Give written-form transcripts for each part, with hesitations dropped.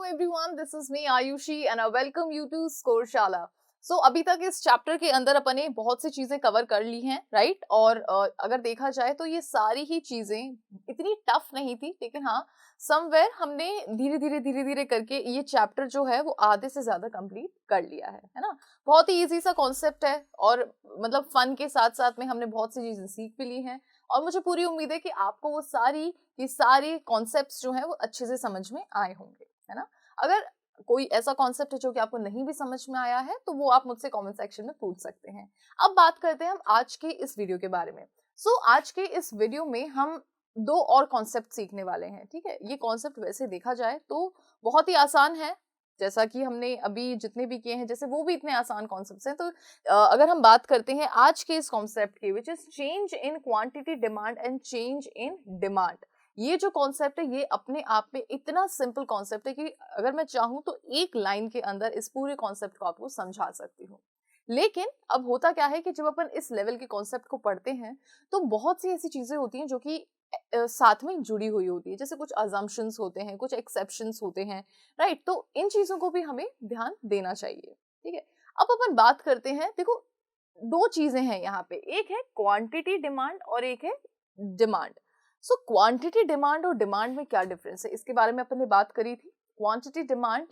everyone, this is me Ayushi and I welcome you to Scoreshala. अभी तक इस chapter के अंदर अपन ने बहुत सी चीजें कवर कर ली हैं, राइट? और अगर देखा जाए तो ये सारी ही चीजें इतनी टफ नहीं थी, लेकिन हाँ, समवेयर हमने धीरे धीरे करके ये चैप्टर जो है वो आधे से ज्यादा कंप्लीट कर लिया है ना? बहुत ही इजी सा कॉन्सेप्ट है और मतलब फन के साथ साथ में हमने बहुत सी चीजें सीख भी ली हैं और मुझे पूरी उम्मीद है कि आपको वो सारी कॉन्सेप्ट्स जो हैं वो अच्छे से समझ में आए होंगे, है ना? अगर कोई ऐसा कॉन्सेप्ट है जो कि आपको नहीं भी समझ में आया है तो वो आप मुझसे कमेंट सेक्शन में पूछ सकते हैं। अब बात करते हैं हम आज के इस वीडियो के बारे में। आज के इस वीडियो में हम दो और कॉन्सेप्ट सीखने वाले हैं, ठीक है? ये कॉन्सेप्ट वैसे देखा जाए तो बहुत ही आसान है, जैसा कि हमने अभी जितने भी किए हैं जैसे वो भी इतने आसान कॉन्सेप्ट्स हैं। अगर हम बात करते हैं आज के इस कॉन्सेप्ट की, which is change in quantity demand and change in demand. ये जो कॉन्सेप्ट है ये अपने आप में इतना सिंपल कॉन्सेप्ट है कि अगर मैं चाहूँ तो एक लाइन के अंदर इस पूरे कॉन्सेप्ट को आपको समझा सकती हूँ। लेकिन अब होता क्या है कि जब अपन इस लेवल के कॉन्सेप्ट को पढ़ते हैं तो बहुत सी ऐसी चीजें होती हैं जो कि साथ में जुड़ी हुई होती है, जैसे कुछ अजम्पशंस होते हैं, कुछ एक्सेप्शंस होते हैं, राइट? तो इन चीजों को भी हमें ध्यान देना चाहिए, ठीक है? अब अपन बात करते हैं, देखो दो चीजें हैं यहाँ पे, एक है क्वांटिटी डिमांड और एक है डिमांड। क्वांटिटी डिमांड और डिमांड में क्या डिफरेंस है इसके बारे में अपन ने बात करी थी। क्वांटिटी डिमांड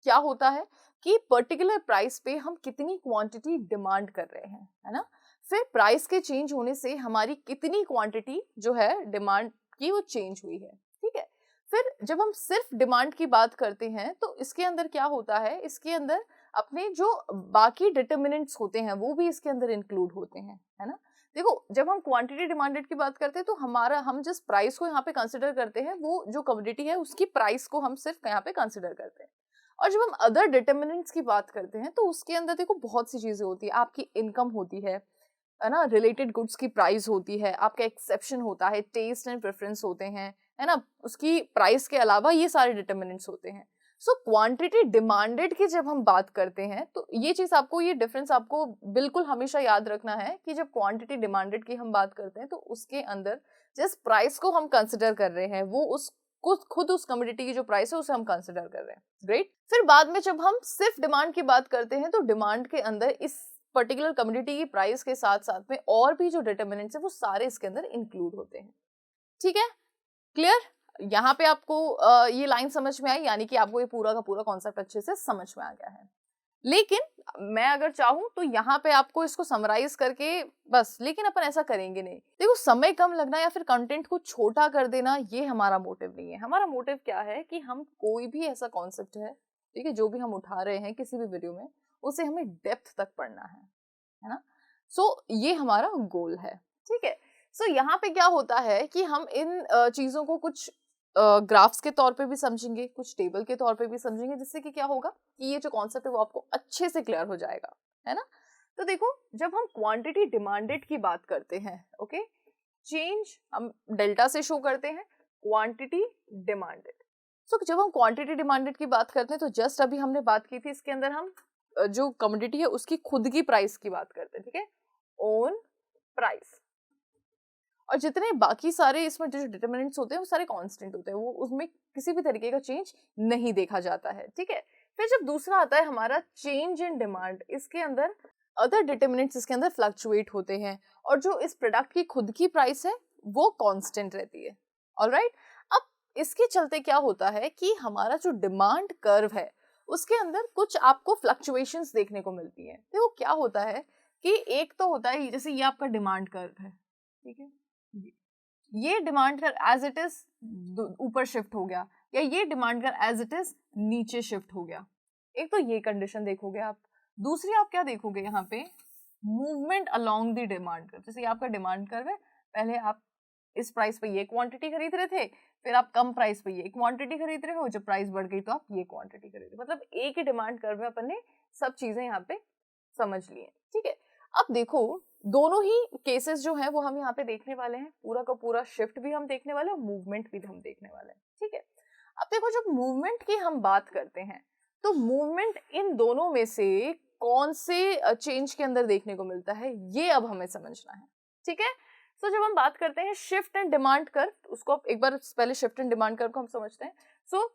क्या होता है कि पर्टिकुलर प्राइस पे हम कितनी क्वांटिटी डिमांड कर रहे हैं, है ना? फिर प्राइस के चेंज होने से हमारी कितनी क्वांटिटी जो है डिमांड की वो चेंज हुई है, ठीक है? फिर जब हम सिर्फ डिमांड की बात करते हैं तो इसके अंदर क्या होता है, इसके अंदर अपने जो बाकी डिटर्मिनेंट्स होते हैं वो भी इसके अंदर इंक्लूड होते हैं, है ना? देखो जब हम क्वांटिटी डिमांडेड की बात करते हैं तो हम जिस प्राइस को यहाँ पे कंसिडर करते हैं वो जो कमोडिटी है उसकी प्राइस को हम सिर्फ यहाँ पे कंसिडर करते हैं। और जब हम अदर डिटर्मिनेंट्स की बात करते हैं तो उसके अंदर देखो बहुत सी चीजें होती है, आपकी इनकम होती है ना, रिलेटेड गुड्स की प्राइस होती है, आपका एक्सेप्शन होता है, टेस्ट एंड प्रेफरेंस होते हैं, है ना? उसकी प्राइस के अलावा ये सारे डिटर्मिनेंट्स होते हैं। क्वांटिटी डिमांडेड की जब हम बात करते हैं तो ये चीज आपको, ये डिफरेंस आपको बिल्कुल हमेशा याद रखना है कि जब क्वांटिटी डिमांडेड की हम बात करते हैं तो उसके अंदर जिस प्राइस को हम कंसिडर कर रहे हैं वो खुद उस कमोडिटी की जो प्राइस है उसे हम कंसिडर कर रहे हैं, ग्रेट। फिर बाद में जब हम सिर्फ डिमांड की बात करते हैं तो डिमांड के अंदर इस पर्टिकुलर कमोडिटी की प्राइस के साथ साथ में और भी जो डिटर्मिनेंट्स है वो सारे इसके अंदर इंक्लूड होते हैं, ठीक है? क्लियर? यहाँ पे आपको ये लाइन समझ में आई, यानी कि आपको ये पूरा का पूरा कॉन्सेप्ट अच्छे से समझ में आ गया है। लेकिन मैं अगर चाहूँ तो यहाँ पे आपको इसको समराइज करके बस, लेकिन अपन ऐसा करेंगे नहीं। देखो समय कम लगना या फिर कंटेंट को छोटा कर देना ये हमारा मोटिव नहीं है। हमारा मोटिव क्या है कि हम कोई भी ऐसा कॉन्सेप्ट है, ठीक है, जो भी हम उठा रहे हैं किसी भी वीडियो में, उसे हमें डेप्थ तक पढ़ना है ना? ये हमारा गोल है, ठीक है? यहाँ पे क्या होता है कि हम इन चीजों को कुछ ग्राफ्स के तौर पे भी समझेंगे, कुछ टेबल के तौर पे भी समझेंगे, जिससे कि क्या होगा कि ये जो कॉन्सेप्ट है वो आपको अच्छे से क्लियर हो जाएगा, है ना? तो देखो जब हम क्वांटिटी डिमांडेड की बात करते हैं, ओके, चेंज हम डेल्टा से शो करते हैं, क्वांटिटी डिमांडेड। जब हम क्वांटिटी डिमांडेड की बात करते हैं तो जस्ट अभी हमने बात की थी, इसके अंदर हम जो कमोडिटी है उसकी खुद की प्राइस की बात करते हैं, ठीक है, ओन प्राइस। और जितने बाकी सारे इसमें जो डिटर्मिनेंट्स होते हैं वो सारे कांस्टेंट होते हैं, वो उसमें किसी भी तरीके का चेंज नहीं देखा जाता है, ठीक है? फिर जब दूसरा आता है हमारा चेंज इन डिमांड, इसके अंदर अदर डिटर्मिनेंट्स इसके अंदर फ्लक्चुएट होते हैं और जो इस प्रोडक्ट की खुद की प्राइस है वो कांस्टेंट रहती है, ऑलराइट? अब इसके चलते क्या होता है कि हमारा जो डिमांड कर्व है उसके अंदर कुछ आपको फ्लक्चुएशंस देखने को मिलती है। देखो क्या होता है कि एक तो होता है जैसे ये आपका डिमांड कर्व है, ठीक है, ये डिमांड कर एज इट इज ऊपर शिफ्ट हो गया, या ये डिमांड कर एज इट इज नीचे शिफ्ट हो गया। एक तो ये कंडीशन देखोगे आप। दूसरी आप क्या देखोगे यहाँ पे, movement along the demand curve. जैसे ये आपका डिमांड कर्व है, पहले आप इस प्राइस पे ये क्वांटिटी खरीद रहे थे, फिर आप कम प्राइस पे ये क्वांटिटी खरीद रहे हो, जब प्राइस बढ़ गई तो आप ये क्वांटिटी खरीद रहे हो। मतलब एक ही डिमांड कर्व में अपन ने सब चीजें यहाँ पे समझ ली है, ठीक है? अब देखो दोनों ही केसेस जो हैं वो हम यहाँ पे देखने वाले हैं, पूरा का पूरा शिफ्ट भी हम देखने वाले हैं और मूवमेंट भी हम देखने वाले हैं, ठीक है? अब देखो जब मूवमेंट की हम बात करते हैं तो मूवमेंट इन दोनों में से कौन से चेंज के अंदर देखने को मिलता है ये अब हमें समझना है, ठीक है? जब हम बात करते हैं शिफ्ट एंड डिमांड कर्व, उसको एक बार पहले शिफ्ट एंड डिमांड कर्व को हम समझते हैं।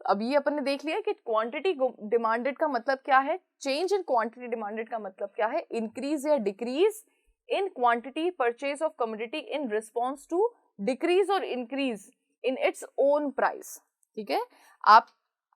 अभी अपन ने देख लिया कि क्वांटिटी डिमांडेड का मतलब क्या है, चेंज इन क्वांटिटी डिमांडेड का मतलब क्या है, इंक्रीज या decrease in quantity purchase of commodity in response to decrease और increase in its own price. ठीक है, आप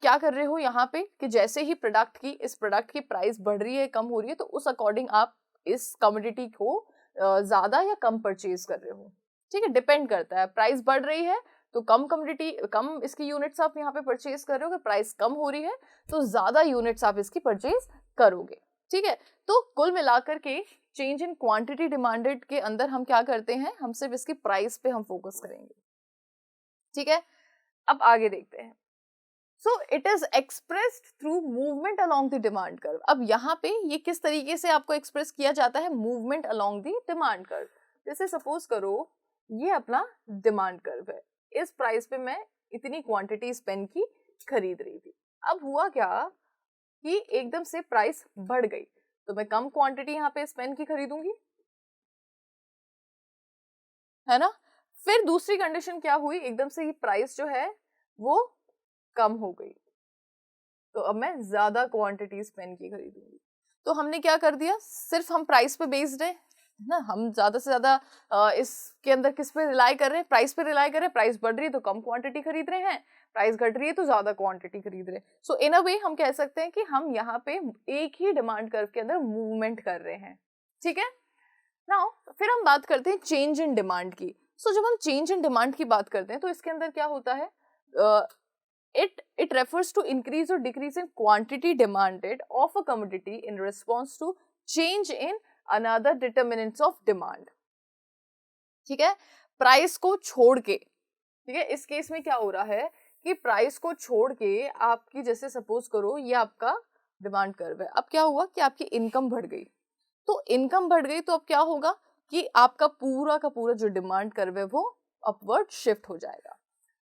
क्या कर रहे हो यहाँ पे कि जैसे ही इस प्रोडक्ट की प्राइस बढ़ रही है, कम हो रही है, तो उस अकॉर्डिंग आप इस कमोडिटी को ज्यादा या कम परचेज कर रहे हो। ठीक है, डिपेंड करता है, प्राइस बढ़ रही है तो कम इसकी यूनिट्स आप यहाँ पे परचेज कर रहे हो, अगर प्राइस कम हो रही है तो ज्यादा यूनिट्स आप इसकी परचेज करोगे। ठीक है, तो कुल मिलाकर के चेंज इन क्वांटिटी डिमांडेड के अंदर हम क्या करते हैं, हम सिर्फ इसकी प्राइस पे हम फोकस करेंगे। ठीक है, अब आगे देखते हैं। So it is expressed through movement along the demand curve. अब यहाँ पे ये किस तरीके से आपको एक्सप्रेस किया जाता है, movement along the demand curve. जैसे सपोज करो ये अपना डिमांड कर्व है, इस प्राइस पे मैं इतनी क्वांटिटी इस पेन की खरीद रही थी। अब हुआ क्या कि एकदम से प्राइस बढ़ गई, तो मैं कम क्वांटिटी यहाँ पे इस पेन की खरीदूंगी, है ना। फिर दूसरी कंडीशन क्या हुई, एकदम से ये प्राइस जो है वो कम हो गई, तो अब मैं ज्यादा क्वांटिटी इस पेन की खरीदूंगी। तो हमने क्या कर दिया, सिर्फ हम प्राइस पे बेस्ड है ना, हम ज्यादा से ज्यादा इसके अंदर किस पे रिलाई कर रहे हैं, प्राइस पे रिलाई कर रहे हैं। प्राइस बढ़ रही है तो कम क्वांटिटी खरीद रहे हैं, प्राइस घट रही है तो ज्यादा क्वांटिटी खरीद रहे हैं। सो इन अ वे हम कह सकते हैं कि हम यहाँ पे एक ही डिमांड कर्व के अंदर मूवमेंट कर रहे हैं। ठीक है, नाउ फिर हम बात करते हैं चेंज इन डिमांड की। जब हम चेंज इन डिमांड की बात करते हैं तो इसके अंदर क्या होता है, it refers to increase or decrease in quantity demanded of a commodity in response to change in another determinants of demand। ठीक है, प्राइस को छोड़ के, ठीक है, इस केस में क्या हो रहा है कि प्राइस को छोड़ के आपकी, जैसे सपोज करो ये आपका डिमांड कर्व है, अब क्या हुआ कि आपकी इनकम बढ़ गई, तो इनकम बढ़ गई तो अब क्या होगा कि आपका पूरा का पूरा जो डिमांड कर्व है वो अपवर्ड शिफ्ट हो जाएगा।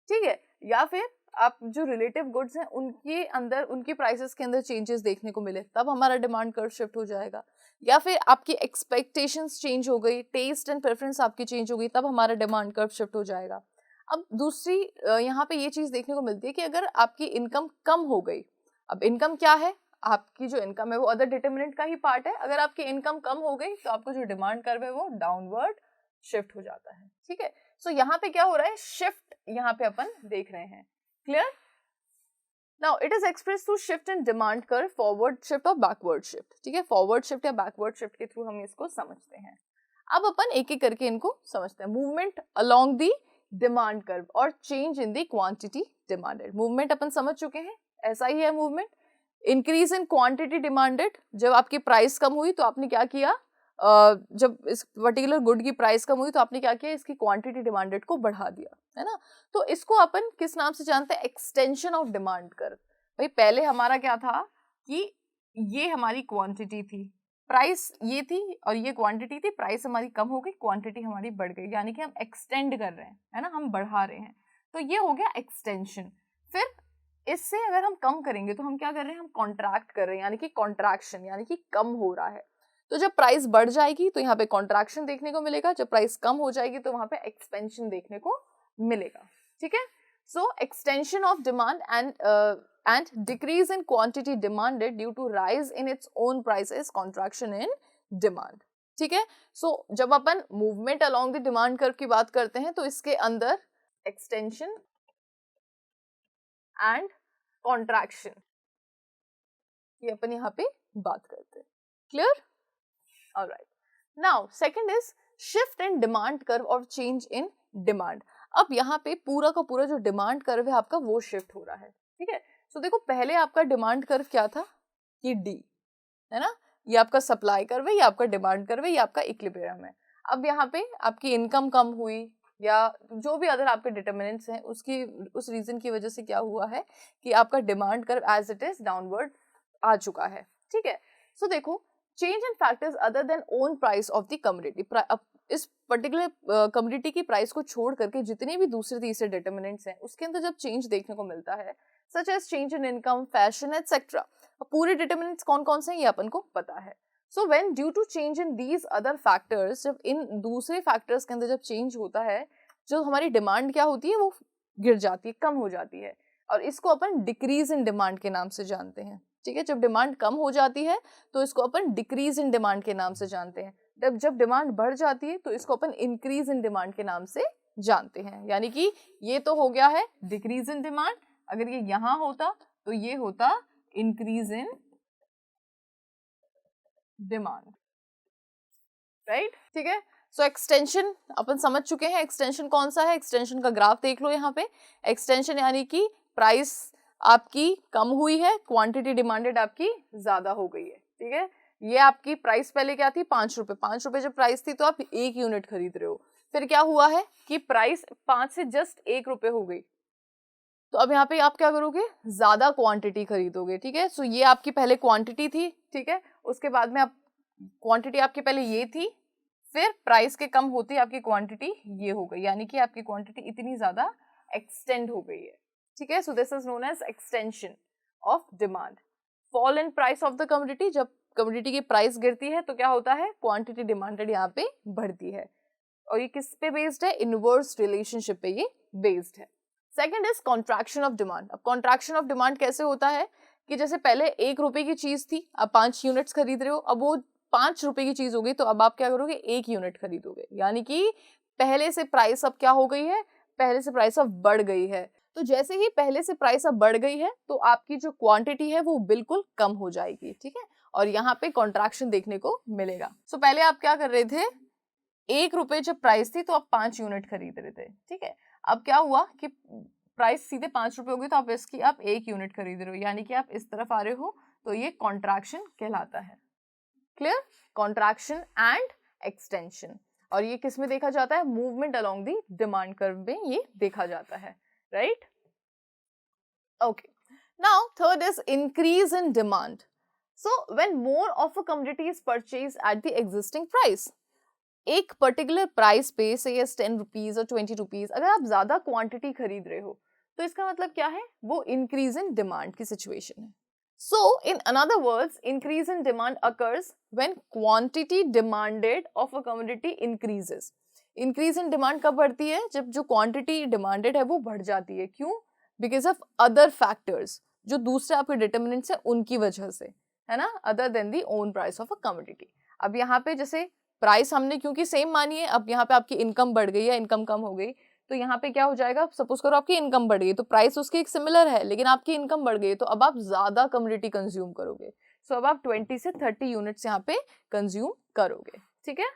ठीक है, या फिर आप जो रिलेटिव गुड्स हैं उनके अंदर, उनकी प्राइसेस के अंदर चेंजेस देखने को मिले, तब हमारा डिमांड कर्व शिफ्ट हो जाएगा। या फिर आपकी एक्सपेक्टेशंस चेंज हो गई, टेस्ट एंड प्रेफरेंस आपकी चेंज हो गई, तब हमारा डिमांड कर्व शिफ्ट हो जाएगा। अब दूसरी यहाँ पे ये चीज देखने को मिलती है कि अगर आपकी इनकम कम हो गई, अब इनकम क्या है, आपकी जो इनकम है वो अदर डिटरमिनेंट का ही पार्ट है, अगर आपकी इनकम कम हो गई तो आपका जो डिमांड कर्व है वो डाउनवर्ड शिफ्ट हो जाता है। ठीक है, सो यहाँ पे क्या हो रहा है, शिफ्ट यहाँ पे अपन देख रहे हैं। Clear, now it is express through shift in demand curve, forward shift और बैकवर्ड शिफ्ट। ठीक है, फॉरवर्ड शिफ्ट या बैकवर्ड शिफ्ट के थ्रू हम इसको समझते हैं। अब अपन एक एक करके इनको समझते हैं। Movement along the demand curve और change in the quantity demanded. Movement अपन समझ चुके हैं, ऐसा ही है movement. Increase in quantity demanded, जब आपकी प्राइस कम हुई तो आपने क्या किया, जब इस पर्टिकुलर गुड की प्राइस कम हुई तो आपने क्या किया, इसकी क्वांटिटी डिमांडेड को बढ़ा दिया, है ना। तो इसको अपन किस नाम से जानते हैं, एक्सटेंशन ऑफ डिमांड कर्व। भाई पहले हमारा क्या था कि ये हमारी क्वांटिटी थी, प्राइस ये थी और ये क्वांटिटी थी, प्राइस हमारी कम हो गई, क्वांटिटी हमारी बढ़ गई, यानी कि हम एक्सटेंड कर रहे हैं, है ना, हम बढ़ा रहे हैं, तो ये हो गया एक्सटेंशन। फिर इससे अगर हम कम करेंगे तो हम क्या कर रहे हैं, हम कॉन्ट्रैक्ट कर रहे हैं, यानी कि कॉन्ट्रैक्शन, यानी कि कम हो रहा है। तो जब प्राइस बढ़ जाएगी तो यहाँ पे कॉन्ट्रैक्शन देखने को मिलेगा, जब प्राइस कम हो जाएगी तो वहां पे एक्सपेंशन देखने को मिलेगा। ठीक है, so extension of demand and decrease in quantity demanded due to rise in its own prices, contraction in demand. ठीक है, सो जब अपन movement along the demand curve की बात करते हैं तो इसके अंदर एक्सटेंशन एंड कॉन्ट्रैक्शन की अपन यहाँ पे बात करते हैं। Clear, alright. Now second is shift in demand curve और चेंज इन डिमांड। अब यहाँ पे पूरा का पूरा जो डिमांड कर्व है आपका वो शिफ्ट हो रहा है। ठीक है, सो देखो पहले आपका डिमांड कर्व क्या था कि डी, है ना, ये आपका सप्लाई कर्व है, ये आपका डिमांड कर्व है, ये आपका इक्विलिब्रियम है। अब यहाँ पे आपकी इनकम कम हुई या जो भी अदर आपके डिटरमिनेंट्स हैं उस रीजन की वजह से क्या हुआ है कि आपका demand curve as it is downward आ चुका है। ठीक है, सो देखो change in factors other than own price of the commodity, इस पर्टिकुलर कमोडिटी की प्राइस को छोड़ करके जितने भी दूसरे तीसरे डिटरमिनेंट्स हैं उसके अंदर जब चेंज देखने को मिलता है, such as change in income, fashion etcetera, पूरे डिटरमिनेंट्स कौन कौन से हैं ये अपन को पता है। So when due to change in these other factors, जब इन दूसरे फैक्टर्स के अंदर जब चेंज होता है, जो हमारी डिमांड क्या होती है वो गिर जाती है, कम हो जाती है। और इसको अपन डिक्रीज इन डिमांड के नाम से जानते हैं। ठीक है, जब डिमांड कम हो जाती है तो इसको अपन डिक्रीज इन डिमांड के नाम से जानते हैं। जब डिमांड बढ़ जाती है तो इसको अपन इंक्रीज इन डिमांड के नाम से जानते हैं। यानी कि ये तो हो गया है डिक्रीज इन डिमांड, अगर ये यहां होता तो ये होता इंक्रीज इन डिमांड, राइट। ठीक है, सो एक्सटेंशन अपन समझ चुके हैं। एक्सटेंशन कौन सा है, एक्सटेंशन का ग्राफ देख लो यहाँ पे। एक्सटेंशन यानी कि प्राइस आपकी कम हुई है, क्वांटिटी डिमांडेड आपकी ज्यादा हो गई है। ठीक है, ये आपकी प्राइस पहले क्या थी, 5 रुपए। 5 रुपए जब प्राइस थी तो आप 1 यूनिट खरीद रहे हो, फिर क्या हुआ है कि प्राइस 5 से जस्ट 1 रुपए हो गई, तो अब यहाँ पे आप क्या करोगे, ज्यादा क्वांटिटी खरीदोगे। ठीक है, सो ये आपकी पहले क्वांटिटी थी। ठीक है, उसके बाद में आप क्वांटिटी आपकी पहले ये थी, फिर प्राइस के कम होती आपकी क्वांटिटी ये हो गई, यानी कि आपकी क्वांटिटी इतनी ज्यादा एक्सटेंड हो गई है। ठीक है, so this is known as extension of demand. Fall in price of the commodity, जब कमोडिटी की प्राइस गिरती है तो क्या होता है, क्वांटिटी डिमांडेड यहाँ पे बढ़ती है। और ये किस पे बेस्ड है, इनवर्स रिलेशनशिप पे ये बेस्ड है। Second is contraction of demand. अब कॉन्ट्रैक्शन ऑफ डिमांड कैसे होता है कि जैसे पहले 1 रुपए की चीज थी, अब 5 यूनिट्स खरीद रहे हो, अब वो 5 रुपए की चीज हो गई, तो अब आप क्या करोगे, 1 यूनिट खरीदोगे। यानी कि पहले से प्राइस अब क्या हो गई है, पहले से प्राइस अब बढ़ गई है। तो जैसे ही पहले से प्राइस अब बढ़ गई है तो आपकी जो क्वांटिटी है वो बिल्कुल कम हो जाएगी। ठीक है, और यहाँ पे कॉन्ट्रैक्शन देखने को मिलेगा। सो पहले आप क्या कर रहे थे, 1 रुपए जब प्राइस थी तो आप 5 यूनिट खरीद रहे थे। ठीक है, अब क्या हुआ कि प्राइस सीधे 5 रुपए हो गई, तो आप इसकी आप 1 यूनिट खरीद रहे हो, यानी कि आप इस तरफ आ रहे हो, तो ये कॉन्ट्रैक्शन कहलाता है। Clear, contraction and extension. और ये किस में देखा जाता है, movement along the demand curve में ये देखा जाता है, right. Okay, now third is increase in demand. So when more of a commodity is purchase at the existing price, एक पर्टिकुलर प्राइस पे से 10 रुपीज और 20 रुपीज अगर आप ज्यादा क्वांटिटी खरीद रहे हो तो इसका मतलब क्या है, वो इंक्रीज इन डिमांड की सिचुएशन है। So, in other words, increase in demand occurs when quantity demanded of a commodity increases. Increase in demand कब बढ़ती है, जब जो quantity demanded है वो बढ़ जाती है। क्यों? Because of other factors, जो दूसरे आपके determinants हैं उनकी वजह से, है ना, other than the own price of a commodity. अब यहाँ पे जैसे प्राइस हमने क्योंकि सेम मानी है, अब यहाँ पे आपकी इनकम बढ़ गई या इनकम कम हो गई, तो यहाँ पे क्या हो जाएगा, सपोज करो आपकी इनकम बढ़ गई तो प्राइस उसकी एक सिमिलर है, लेकिन आपकी इनकम बढ़ गई तो अब आप ज्यादा कमोडिटी कंज्यूम करोगे। सो अब आप 20 से 30 यूनिट्स यहाँ पे कंज्यूम करोगे। ठीक है,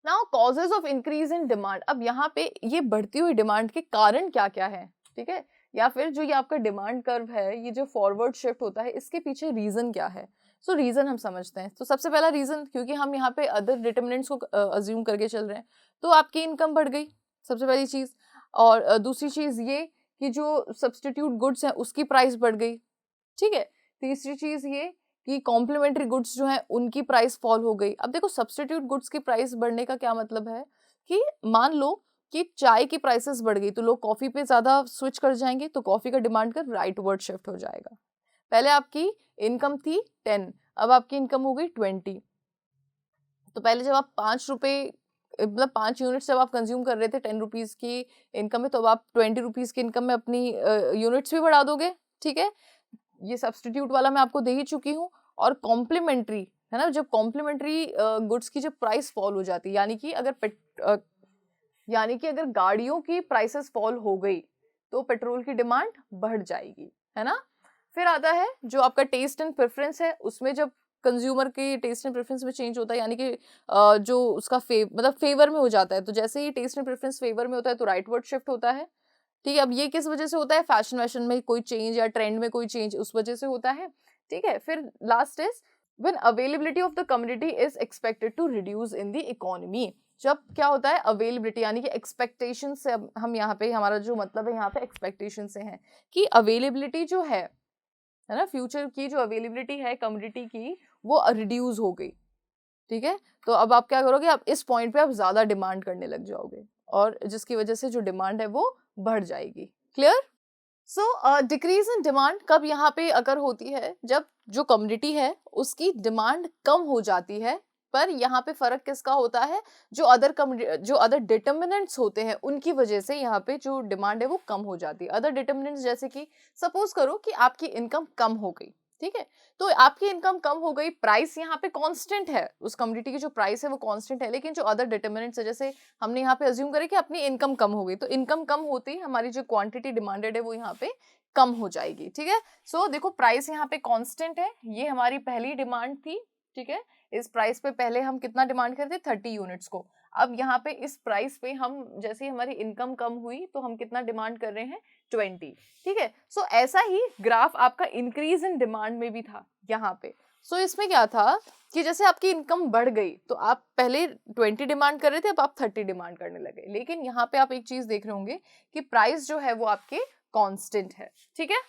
now causes of increase in demand. अब यहाँ पे ये बढ़ती हुई डिमांड के कारण क्या क्या है, ठीक है, या फिर जो ये आपका डिमांड कर्व है, ये जो फॉरवर्ड शिफ्ट होता है, इसके पीछे रीजन क्या है। सो रीजन हम समझते हैं। तो सबसे पहला रीजन, क्योंकि हम यहाँ पे अदर डिटर्मिनेंट्स को अज्यूम करके चल रहे हैं, तो आपकी इनकम बढ़ गई, सबसे पहली चीज। और दूसरी चीज ये कि जो सब्सटीट्यूट गुड्स हैं उसकी प्राइस बढ़ गई। ठीक है, तीसरी चीज ये कि कॉम्प्लीमेंट्री गुड्स जो हैं उनकी प्राइस फॉल हो गई। अब देखो, सब्सटीट्यूट गुड्स की प्राइस बढ़ने का क्या मतलब है कि मान लो कि चाय की प्राइसेस बढ़ गई तो लोग कॉफी पे ज्यादा स्विच कर जाएंगे, तो कॉफी का डिमांड कर राइटवर्ड शिफ्ट हो जाएगा। पहले आपकी इनकम थी 10, अब आपकी इनकम हो गई 20। तो पहले जब आप 5 रुपए मतलब 5 यूनिट्स जब आप कंज्यूम कर रहे थे 10 रुपीज की इनकम में, तो अब आप 20 रुपीज की इनकम में अपनी यूनिट्स भी बढ़ा दोगे। ठीक है, ये सब्सटीट्यूट वाला मैं आपको दे ही चुकी हूँ। और कॉम्प्लीमेंट्री है ना, जब कॉम्प्लीमेंट्री गुड्स की जब प्राइस फॉल हो जाती है, यानी कि अगर गाड़ियों की प्राइसेस फॉल हो गई तो पेट्रोल की डिमांड बढ़ जाएगी, है ना। फिर आता है जो आपका टेस्ट एंड प्रेफरेंस है, उसमें जब कंज्यूमर के टेस्ट एंड प्रेफरेंस में चेंज होता है, यानी कि जो उसका मतलब फेवर में हो जाता है, तो जैसे ही टेस्ट एंड प्रेफरेंस फेवर में होता है तो राइटवर्ड शिफ्ट होता है। ठीक है, अब ये किस वजह से होता है, फैशन वैशन में कोई चेंज या ट्रेंड में कोई चेंज, उस वजह से होता है। ठीक है, फिर last is when availability of the commodity is expected to reduce in the economy. जब क्या होता है, अवेलेबिलिटी यानी कि एक्सपेक्टेशन से, हम यहाँ पे हमारा जो मतलब है यहाँ पे एक्सपेक्टेशन से है कि अवेलेबिलिटी जो है ना, फ्यूचर की जो अवेलेबिलिटी है कमोडिटी की वो रिड्यूस हो गई। ठीक है, तो अब आप क्या करोगे, आप इस पॉइंट पे आप ज्यादा डिमांड करने लग जाओगे, और जिसकी वजह से जो डिमांड है वो बढ़ जाएगी। Clear. So decrease in demand कब यहाँ पे अगर होती है, जब जो कमोडिटी है उसकी डिमांड कम हो जाती है पर यहाँ पे फर्क किसका होता है, जो अदर डिटर्मिनेंट्स होते हैं उनकी वजह से यहाँ पे जो डिमांड है वो कम हो जाती है। अदर डिटर्मिनेंट्स जैसे कि सपोज करो कि आपकी इनकम कम हो गई, ठीक है, तो आपकी इनकम कम हो गई, प्राइस यहाँ पे कांस्टेंट है, उस कमोडिटी की जो प्राइस है वो कांस्टेंट है, लेकिन जो अदर डिटर्मिनेंट्स है, जैसे हमने यहाँ पे अज्यूम करें कि अपनी इनकम कम हो गई, तो इनकम कम होते ही हमारी जो क्वांटिटी डिमांडेड है वो यहाँ पे कम हो जाएगी, ठीक है। सो देखो प्राइस यहाँ पे कांस्टेंट है, ये हमारी पहली डिमांड थी, ठीक है। इस प्राइस पे पहले हम कितना डिमांड करते 30 यूनिट्स को, अब यहाँ पे इस प्राइस पे हम जैसे ही हमारी इनकम कम हुई तो हम कितना डिमांड कर रहे हैं 20, ठीक है। सो ऐसा ही ग्राफ आपका इंक्रीज इन डिमांड में भी था यहाँ पे। सो इसमें क्या था कि जैसे आपकी इनकम बढ़ गई तो आप पहले 20 डिमांड कर रहे थे, अब आप 30 डिमांड करने लगे, लेकिन यहाँ पे आप एक चीज देख रहे होंगे कि प्राइस जो है वो आपके कांस्टेंट है, ठीक है,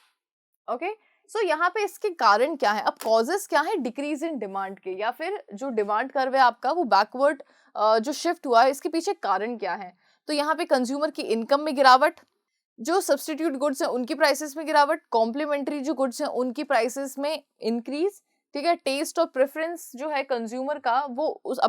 ओके। सो यहाँ पे इसके कारण क्या है, अब कॉजेस क्या है डिक्रीज इन डिमांड के, या फिर जो डिमांड कर्व है आपका वो बैकवर्ड जो शिफ्ट हुआ है, इसके पीछे कारण क्या है। तो यहाँ पे कंज्यूमर की इनकम में गिरावट, जो सब्स्टिट्यूट गुड्स हैं उनकी प्राइसेस में गिरावट, कॉम्प्लीमेंट्री जो गुड्स हैं उनकी प्राइसेस में इंक्रीज, ठीक है। टेस्ट और प्रेफरेंस जो है कंज्यूमर का वो उस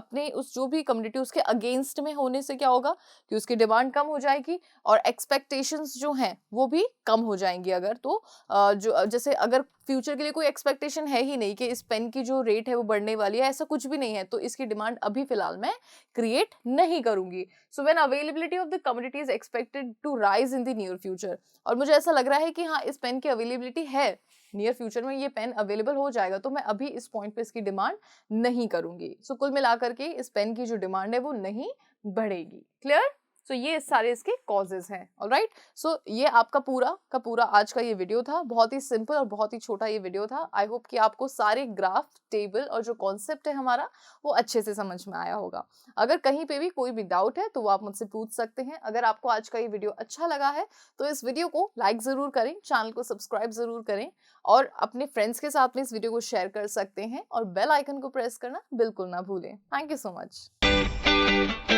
जो भी कम्युनिटी उसके अगेंस्ट में होने से क्या होगा कि उसकी डिमांड कम हो जाएगी और एक्सपेक्टेशंस जो हैं वो भी कम हो जाएंगी। अगर तो जो जैसे अगर फ्यूचर के लिए कोई एक्सपेक्टेशन है ही नहीं कि इस पेन की जो रेट है वो बढ़ने वाली है, ऐसा कुछ भी नहीं है, तो इसकी डिमांड अभी फिलहाल मैं क्रिएट नहीं करूंगी। So when availability of the community is expected to rise in the near future, और मुझे ऐसा लग रहा है कि हाँ इस पेन की अवेलेबिलिटी है, नियर फ्यूचर में ये पेन अवेलेबल हो जाएगा, तो मैं अभी इस पॉइंट पे इसकी डिमांड नहीं करूंगी। सो कुल मिलाकर के इस पेन की जो डिमांड है वो नहीं बढ़ेगी। क्लियर? सो ये सारे इसके कॉजेज हैं। ऑलराइट, सो ये आपका पूरा का पूरा आज का ये वीडियो था, बहुत ही सिंपल और बहुत ही छोटा ये वीडियो था। आई होप कि आपको सारे ग्राफ, टेबल और जो कॉन्सेप्ट है हमारा वो अच्छे से समझ में आया होगा। अगर कहीं पे भी कोई भी डाउट है तो वो आप मुझसे पूछ सकते हैं। अगर आपको आज का ये वीडियो अच्छा लगा है तो इस वीडियो को लाइक जरूर करें, चैनल को सब्सक्राइब जरूर करें और अपने फ्रेंड्स के साथ में इस वीडियो को शेयर कर सकते हैं, और बेल आइकन को प्रेस करना बिल्कुल ना भूलें। Thank you so much.